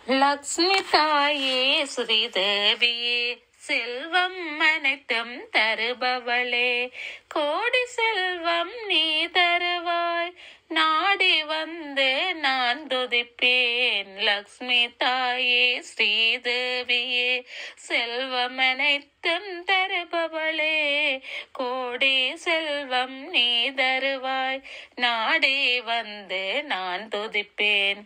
லக்ஷ்மி தாயே ஸ்ரீதேவியே செல்வம் அனைத்தும் தருபவளே, கோடி செல்வம் நீ தருவாய், நாடி வந்து நான் துதிப்பேன். லக்ஷ்மி தாயே ஸ்ரீதேவியே செல்வம் அனைத்தும் தருபவளே, கோடி செல்வம் நீ தருவாய், நாடி வந்து நான் துதிப்பேன்.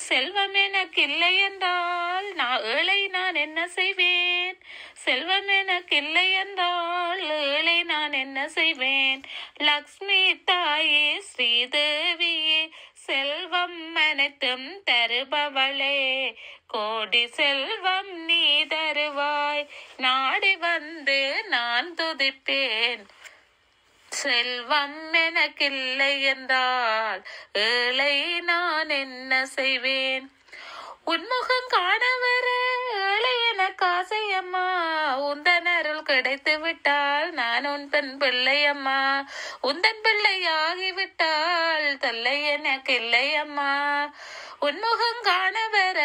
செல்வம் எனக்கு இல்லை என்றால் ஏழை நான் என்ன செய்வேன்? செல்வம் எனக்கு இல்லை என்றால் ஏழை நான் என்ன செய்வேன்? லக்ஷ்மி தாயே ஸ்ரீதேவியே செல்வம் அனைத்தும் தருபவளே, கோடி செல்வம் நீ தருவாய், நாடி வந்து நான் துதிப்பேன். செல்வம் எனக்கில்லை என்றால் ஏழை நான் என்ன செய்வேன்? உன்முகம் காண வர ஏழை எனக்கு ஆசையம்மா, உந்தன் அருள் கிடைத்து விட்டால் நான் உன் பெண் பிள்ளையம்மா, உந்தன் பிள்ளையாகிவிட்டால் தொல்லை எனக்கு இல்லையம்மா. உன்முகம் காண வர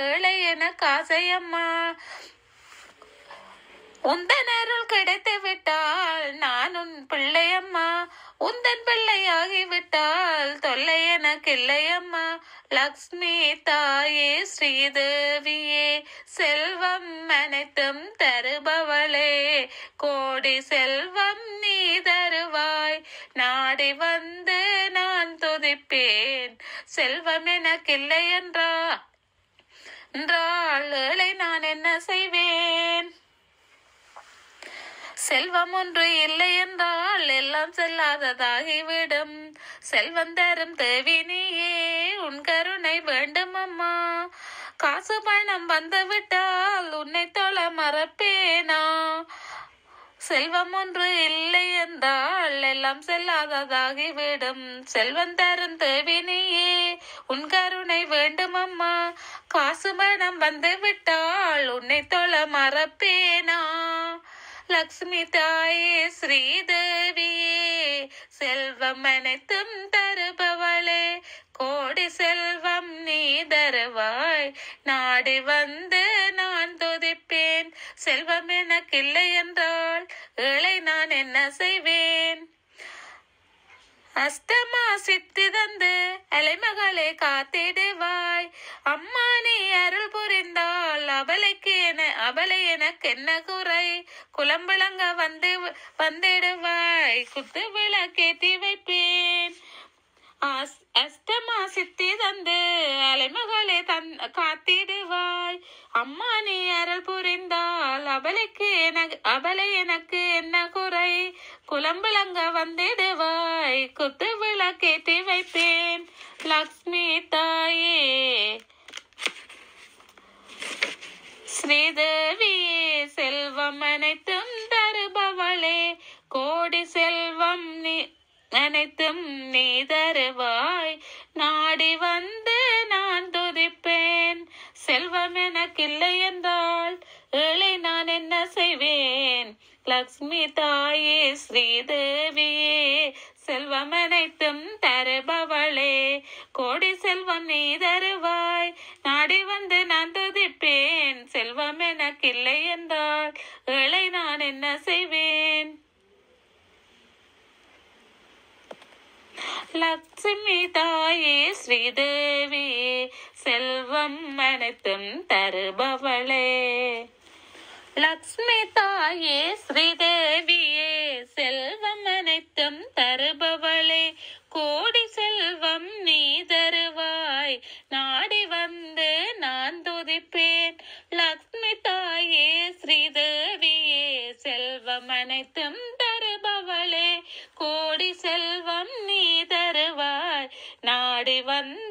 ஏழை எனக்கு ஆசையம்மா, உந்தன் அருள் கிடைத்து விட்டால் நான் உன் பிள்ளையம்மா, உந்தன் பிள்ளையாகிவிட்டால் தொல்லை எனக்கு இல்லையம்மா. லக்ஷ்மி தாயே ஸ்ரீதேவியே செல்வம் அனைத்தும் தருபவளே, கோடி செல்வம் நீ தருவாய், நாடி வந்து நான் துதிப்பேன். செல்வம் எனக்கில்லை என்றால் ஏழை நான் என்ன செய்வேன்? செல்வம் ஒன்று இல்லை என்றால் எல்லாம் செல்லாததாகிவிடும். செல்வம் தரும் தேவி நீயே, உன் கருணை வேண்டும் அம்மா. காசு பணம் வந்துவிட்டால் உன்னை தொழ மறப்பேனா? செல்வம் ஒன்று இல்லை என்றால் எல்லாம் செல்லாததாகிவிடும். செல்வம் தரும் தேவி நீயே, உன் கருணை வேண்டும் அம்மா. காசு பணம் வந்துவிட்டால் உன்னை தொழ மறப்பேனா? லக்ஷ்மி தாயே ஸ்ரீதேவியே செல்வம் அனைத்தும் தருபவளே, கோடி செல்வம் நீ தருவாய், நாடி வந்து நான் துதிப்பேன். செல்வம் எனக்கில்லை என்றால் ஏழை நான் என்ன செய்வேன்? அஷ்டமா சித்தி தந்து அலைமகளை காத்திடுவாய், அம்மா நீ அருள் புரிந்தால் அபலை எனக்கு என்ன குறை? குலம்பிளங்க வந்திடுவாய், குத்து விளக்கேத்தி வைப்பேன். அஷ்டமா சித்தி தந்து அலைமகளை காத்திடுவாய், அம்மா நீ அருள் புரிந்தால் அபலை எனக்கு என்ன குறை? குலம்பிளங்க வந்திடுவாய், குத்து விளக்கேத்தி வைப்பேன். லக்ஷ்மி தாயே ஸ்ரீதேவியே செல்வம் அனைத்தும் தருபவளே, கோடி செல்வம் அனைத்தும் நீ தருவாய், நாடி வந்து நான் துதிப்பேன். செல்வம் எனக்கில்லை என்றால் ஏழை நான் என்ன செய்வேன்? லக்ஷ்மி தாயே ஸ்ரீதேவியே செல்வம் அனைத்தும் தருபவளே, கோடி செல்வம் நீ தருவாய், நாடி வந்து நான் துதிப்பேன். செல்வம் எனக்கில்லை என்றால் ஏழை நான் என்ன செய்வேன்? லக்ஷ்மி தாயே ஸ்ரீதேவியே செல்வம் அனைத்தும் தருபவளே. லக்ஷ்மி தாயே ஸ்ரீதேவியே செல்வம் அனைத்தும் தருபவளே, கோடி செல்வம் நீ தருவாய், நாடி வந்து நான் துதிப்பேன். லக்ஷ்மி தாயே ஸ்ரீதேவியே செல்வம் அனைத்தும் தருபவளே, கோடி செல்வம் நீ தருவாய், நாடி வந்து